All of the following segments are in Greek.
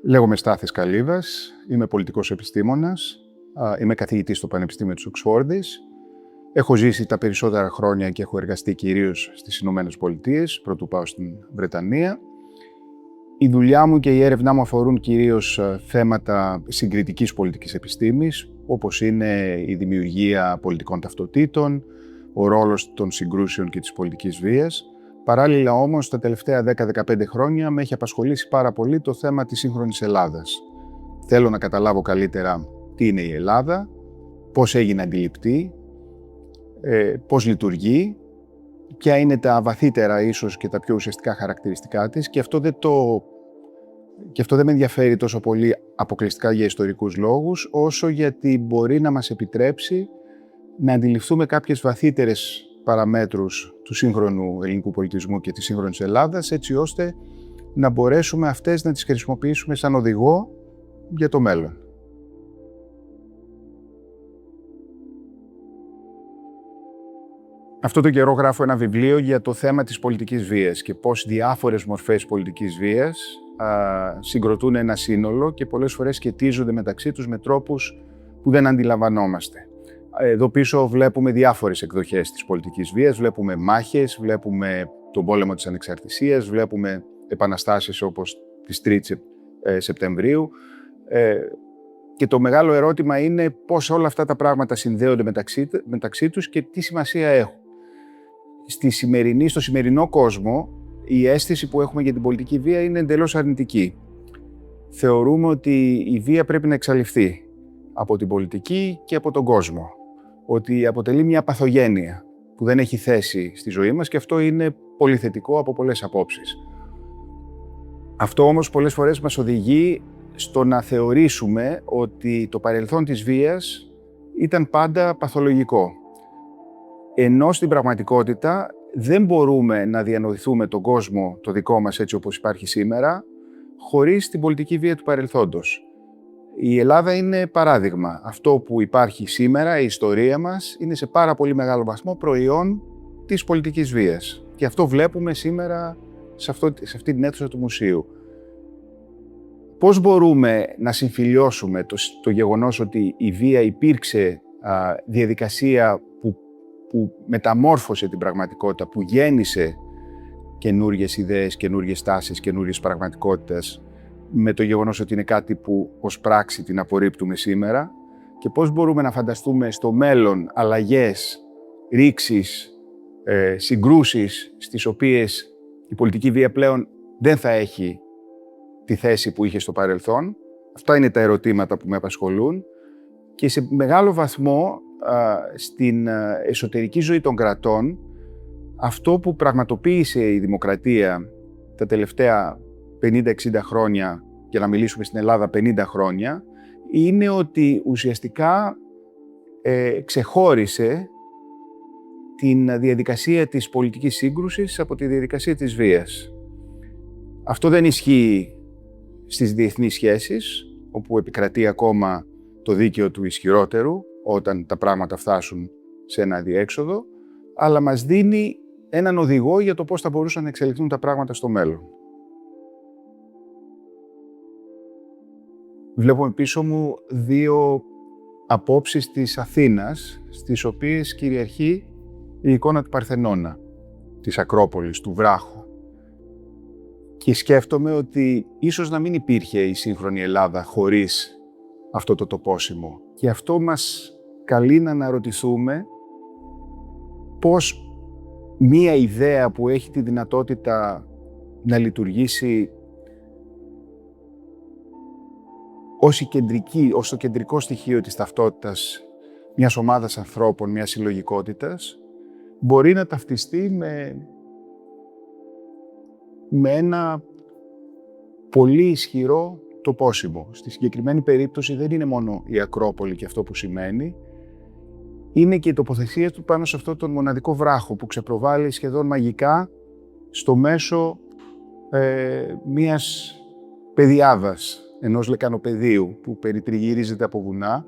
Λέγομαι Στάθης Καλύβας, είμαι πολιτικός επιστήμονας, είμαι καθηγητής στο Πανεπιστήμιο της Οξφόρδης. Έχω ζήσει τα περισσότερα χρόνια και έχω εργαστεί κυρίως στις Ηνωμένες Πολιτείες, πρωτού πάω στην Βρετανία. Η δουλειά μου και η έρευνά μου αφορούν κυρίως θέματα συγκριτικής πολιτικής επιστήμης, όπως είναι η δημιουργία πολιτικών ταυτοτήτων, ο ρόλος των συγκρούσεων και της πολιτικής βίας. Παράλληλα όμως, τα τελευταία 10-15 χρόνια με έχει απασχολήσει πάρα πολύ το θέμα της σύγχρονης Ελλάδας. Θέλω να καταλάβω καλύτερα τι είναι η Ελλάδα, πώς έγινε αντιληπτή, πώς λειτουργεί, ποια είναι τα βαθύτερα ίσως και τα πιο ουσιαστικά χαρακτηριστικά της και αυτό δεν με ενδιαφέρει τόσο πολύ αποκλειστικά για ιστορικούς λόγους, όσο γιατί μπορεί να μας επιτρέψει να αντιληφθούμε κάποιες βαθύτερες παραμέτρους του σύγχρονου ελληνικού πολιτισμού και της σύγχρονης Ελλάδας, έτσι ώστε να μπορέσουμε αυτές να τις χρησιμοποιήσουμε σαν οδηγό για το μέλλον. Αυτό το καιρό γράφω ένα βιβλίο για το θέμα της πολιτικής βίας και πώς διάφορες μορφές πολιτικής βίας συγκροτούν ένα σύνολο και πολλές φορές σχετίζονται μεταξύ τους με τρόπους που δεν αντιλαμβανόμαστε. Εδώ πίσω βλέπουμε διάφορες εκδοχές της πολιτικής βίας, βλέπουμε μάχες, βλέπουμε τον πόλεμο της ανεξαρτησίας, βλέπουμε επαναστάσεις όπως της 3ης Σεπτεμβρίου και το μεγάλο ερώτημα είναι πώς όλα αυτά τα πράγματα συνδέονται μεταξύ τους και τι σημασία έχουν. Στο σημερινό κόσμο, η αίσθηση που έχουμε για την πολιτική βία είναι εντελώς αρνητική. Θεωρούμε ότι η βία πρέπει να εξαλειφθεί από την πολιτική και από τον κόσμο. Ότι αποτελεί μια παθογένεια που δεν έχει θέση στη ζωή μας και αυτό είναι πολύ θετικό από πολλές απόψεις. Αυτό όμως πολλές φορές μας οδηγεί στο να θεωρήσουμε ότι το παρελθόν της βίας ήταν πάντα παθολογικό. Ενώ στην πραγματικότητα δεν μπορούμε να διανοηθούμε τον κόσμο το δικό μας έτσι όπως υπάρχει σήμερα χωρίς την πολιτική βία του παρελθόντος. Η Ελλάδα είναι παράδειγμα. Αυτό που υπάρχει σήμερα, η ιστορία μας, είναι σε πάρα πολύ μεγάλο βαθμό προϊόν της πολιτικής βίας. Και αυτό βλέπουμε σήμερα σε αυτή την αίθουσα του μουσείου. Πώς μπορούμε να συμφιλιώσουμε το γεγονός ότι η βία υπήρξε διαδικασία που μεταμόρφωσε την πραγματικότητα, που γέννησε καινούριες ιδέες, καινούριες τάσεις, καινούριες πραγματικότητες, με το γεγονός ότι είναι κάτι που ως πράξη την απορρίπτουμε σήμερα και πώς μπορούμε να φανταστούμε στο μέλλον αλλαγές, ρήξεις, συγκρούσεις στις οποίες η πολιτική βία πλέον δεν θα έχει τη θέση που είχε στο παρελθόν. Αυτά είναι τα ερωτήματα που με απασχολούν και σε μεγάλο βαθμό στην εσωτερική ζωή των κρατών αυτό που πραγματοποίησε η δημοκρατία τα τελευταία 50-60 χρόνια, για να μιλήσουμε στην Ελλάδα 50 χρόνια, είναι ότι ουσιαστικά ξεχώρισε την διαδικασία της πολιτικής σύγκρουσης από τη διαδικασία της βίας. Αυτό δεν ισχύει στις διεθνείς σχέσεις, όπου επικρατεί ακόμα το δίκαιο του ισχυρότερου, όταν τα πράγματα φτάσουν σε ένα αδιέξοδο, αλλά μας δίνει έναν οδηγό για το πώς θα μπορούσαν να εξελιχθούν τα πράγματα στο μέλλον. Βλέπουμε πίσω μου δύο απόψεις της Αθήνας, στις οποίες κυριαρχεί η εικόνα του Παρθενώνα, της Ακρόπολης, του βράχου. Και σκέφτομαι ότι ίσως να μην υπήρχε η σύγχρονη Ελλάδα χωρίς αυτό το τοπόσιμο. Και αυτό μας καλεί να αναρωτηθούμε πώς μία ιδέα που έχει τη δυνατότητα να λειτουργήσει ως το κεντρικό στοιχείο της ταυτότητας μιας ομάδας ανθρώπων, μιας συλλογικότητας, μπορεί να ταυτιστεί με ένα πολύ ισχυρό τοπόσιμο. Στη συγκεκριμένη περίπτωση δεν είναι μόνο η Ακρόπολη και αυτό που σημαίνει, είναι και η τοποθεσία του πάνω σε αυτό τον μοναδικό βράχο που ξεπροβάλλει σχεδόν μαγικά στο μέσο μιας πεδιάδας, ενός λεκανοπεδίου που περιτριγυρίζεται από βουνά.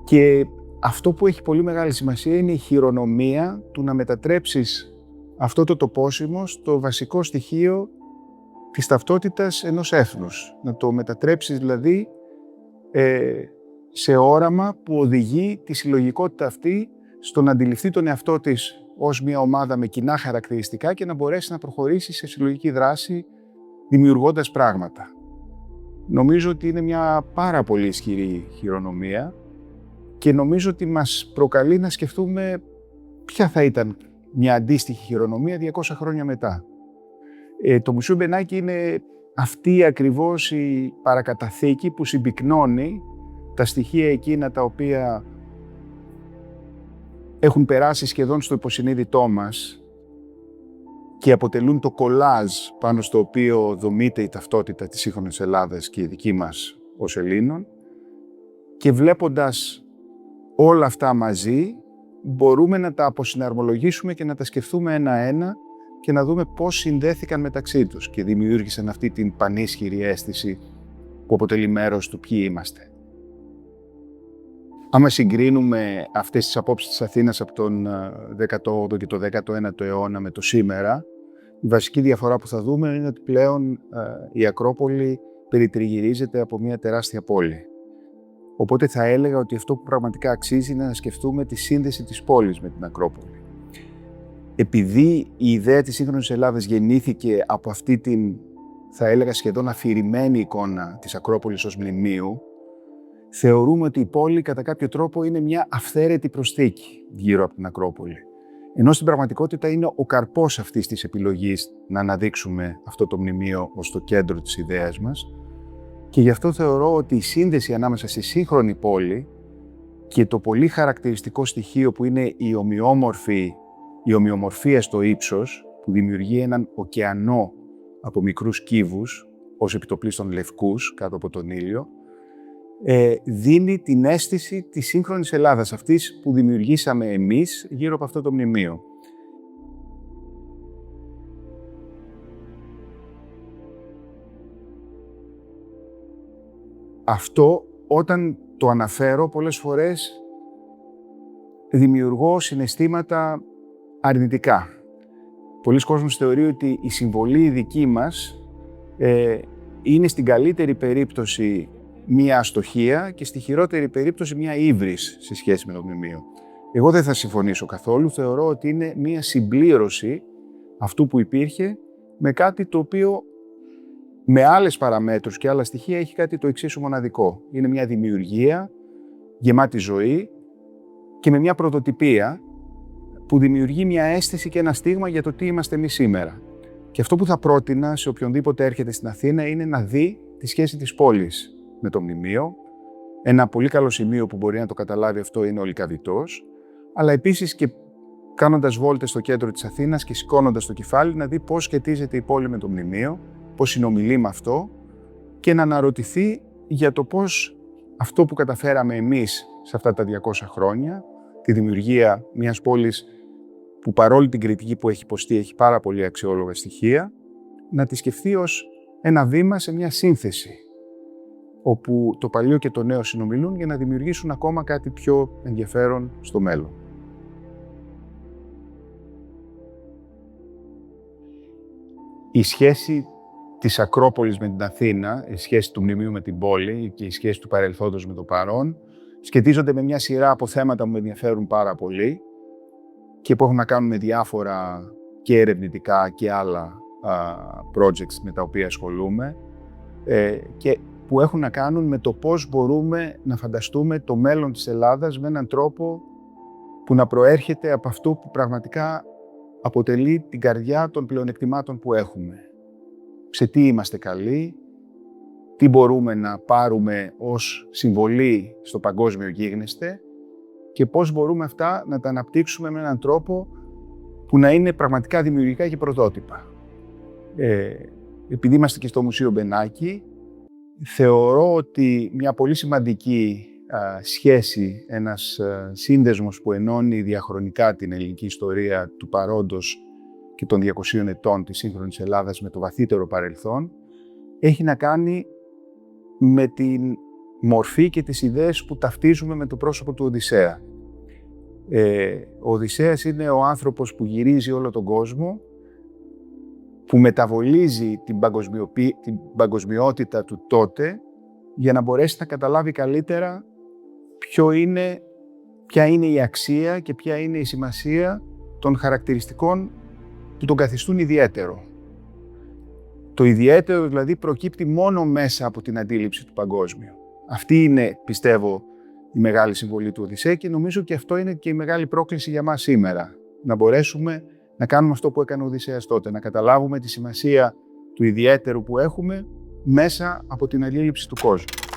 Και αυτό που έχει πολύ μεγάλη σημασία είναι η χειρονομία του να μετατρέψεις αυτό το τοπόσιμο στο βασικό στοιχείο της ταυτότητας ενός έθνους. Να το μετατρέψεις δηλαδή σε όραμα που οδηγεί τη συλλογικότητα αυτή στο να αντιληφθεί τον εαυτό της ως μια ομάδα με κοινά χαρακτηριστικά και να μπορέσει να προχωρήσει σε συλλογική δράση δημιουργώντας πράγματα. Νομίζω ότι είναι μια πάρα πολύ ισχυρή χειρονομία και νομίζω ότι μας προκαλεί να σκεφτούμε ποια θα ήταν μια αντίστοιχη χειρονομία 200 χρόνια μετά. Το Μουσείο Μπενάκη είναι αυτή ακριβώς η παρακαταθήκη που συμπυκνώνει τα στοιχεία εκείνα τα οποία έχουν περάσει σχεδόν στο υποσυνείδητό μας και αποτελούν το κολάζ πάνω στο οποίο δομείται η ταυτότητα της σύγχρονης Ελλάδας και η δική μας ως Ελλήνων, και βλέποντας όλα αυτά μαζί μπορούμε να τα αποσυναρμολογήσουμε και να τα σκεφτούμε ένα-ένα και να δούμε πώς συνδέθηκαν μεταξύ τους και δημιούργησαν αυτή την πανίσχυρη αίσθηση που αποτελεί μέρος του ποιοι είμαστε. Άμα συγκρίνουμε αυτές τις απόψεις της Αθήνας από τον 18ο και το 19ο αιώνα με το σήμερα, η βασική διαφορά που θα δούμε είναι ότι πλέον η Ακρόπολη περιτριγυρίζεται από μια τεράστια πόλη. Οπότε θα έλεγα ότι αυτό που πραγματικά αξίζει είναι να σκεφτούμε τη σύνδεση της πόλης με την Ακρόπολη. Επειδή η ιδέα της σύγχρονης Ελλάδας γεννήθηκε από αυτή την, θα έλεγα, σχεδόν αφηρημένη εικόνα της Ακρόπολης ως μνημείου, θεωρούμε ότι η πόλη κατά κάποιο τρόπο είναι μια αυθαίρετη προσθήκη γύρω από την Ακρόπολη. Ενώ στην πραγματικότητα είναι ο καρπός αυτής της επιλογής να αναδείξουμε αυτό το μνημείο ως το κέντρο της ιδέας μας, και γι' αυτό θεωρώ ότι η σύνδεση ανάμεσα στη σύγχρονη πόλη και το πολύ χαρακτηριστικό στοιχείο που είναι η ομοιομορφία στο ύψος, που δημιουργεί έναν ωκεανό από μικρούς κύβους, ως επιτοπλίστων λευκούς κάτω από τον ήλιο, δίνει την αίσθηση της σύγχρονης Ελλάδας, αυτής που δημιουργήσαμε εμείς γύρω από αυτό το μνημείο. Αυτό, όταν το αναφέρω, πολλές φορές δημιουργώ συναισθήματα αρνητικά. Πολλοί κόσμος θεωρεί ότι η συμβολή δική μας είναι στην καλύτερη περίπτωση μία αστοχία και στη χειρότερη περίπτωση μία ύβρις σε σχέση με το μνημείο. Εγώ δεν θα συμφωνήσω καθόλου. Θεωρώ ότι είναι μία συμπλήρωση αυτού που υπήρχε με κάτι το οποίο με άλλες παραμέτρους και άλλα στοιχεία έχει κάτι το εξίσου μοναδικό. Είναι μια δημιουργία γεμάτη ζωή και με μια πρωτοτυπία που δημιουργεί μια αίσθηση και ένα στίγμα για το τι είμαστε εμείς σήμερα. Και αυτό που θα πρότεινα σε οποιονδήποτε έρχεται στην Αθήνα είναι να δει τη σχέση της πόλης με το μνημείο. Ένα πολύ καλό σημείο που μπορεί να το καταλάβει αυτό είναι ο Λυκαβητός, αλλά επίσης και κάνοντας βόλτες στο κέντρο της Αθήνας και σηκώνοντας το κεφάλι να δει πώς σχετίζεται η πόλη με το μνημείο, πώς συνομιλεί με αυτό και να αναρωτηθεί για το πώς αυτό που καταφέραμε εμείς σε αυτά τα 200 χρόνια, τη δημιουργία μιας πόλης που παρόλη την κριτική που έχει υποστεί έχει πάρα πολύ αξιόλογα στοιχεία, να τη σκεφτεί ως ένα βήμα σε μια σύνθεση, όπου το παλιό και το νέο συνομιλούν για να δημιουργήσουν ακόμα κάτι πιο ενδιαφέρον στο μέλλον. Η σχέση της Ακρόπολης με την Αθήνα, η σχέση του μνημείου με την πόλη και η σχέση του παρελθόντος με το παρόν σχετίζονται με μια σειρά από θέματα που με ενδιαφέρουν πάρα πολύ και που έχουν να κάνουν με διάφορα και ερευνητικά και άλλα projects με τα οποία ασχολούμαι και που έχουν να κάνουν με το πώς μπορούμε να φανταστούμε το μέλλον της Ελλάδας με έναν τρόπο που να προέρχεται από αυτό που πραγματικά αποτελεί την καρδιά των πλεονεκτημάτων που έχουμε. Σε τι είμαστε καλοί, τι μπορούμε να πάρουμε ως συμβολή στο παγκόσμιο γίγνεσθε και πώς μπορούμε αυτά να τα αναπτύξουμε με έναν τρόπο που να είναι πραγματικά δημιουργικά και πρωτότυπα. Επειδή είμαστε και στο Μουσείο Μπενάκη, θεωρώ ότι μια πολύ σημαντική σχέση, ένας σύνδεσμος που ενώνει διαχρονικά την ελληνική ιστορία του παρόντος και των 200 ετών της σύγχρονης Ελλάδας με το βαθύτερο παρελθόν, έχει να κάνει με την μορφή και τις ιδέες που ταυτίζουμε με το πρόσωπο του Οδυσσέα. Ο Οδυσσέας είναι ο άνθρωπος που γυρίζει όλο τον κόσμο που μεταβολίζει την παγκοσμιότητα του τότε για να μπορέσει να καταλάβει καλύτερα ποια είναι η αξία και ποια είναι η σημασία των χαρακτηριστικών που τον καθιστούν ιδιαίτερο. Το ιδιαίτερο δηλαδή προκύπτει μόνο μέσα από την αντίληψη του παγκόσμιου. Αυτή είναι, πιστεύω, η μεγάλη συμβολή του Οδυσσέα και νομίζω και αυτό είναι και η μεγάλη πρόκληση για μας σήμερα. Να μπορέσουμε να κάνουμε αυτό που έκανε ο Οδυσσέας τότε, να καταλάβουμε τη σημασία του ιδιαίτερου που έχουμε μέσα από την αντίληψη του κόσμου.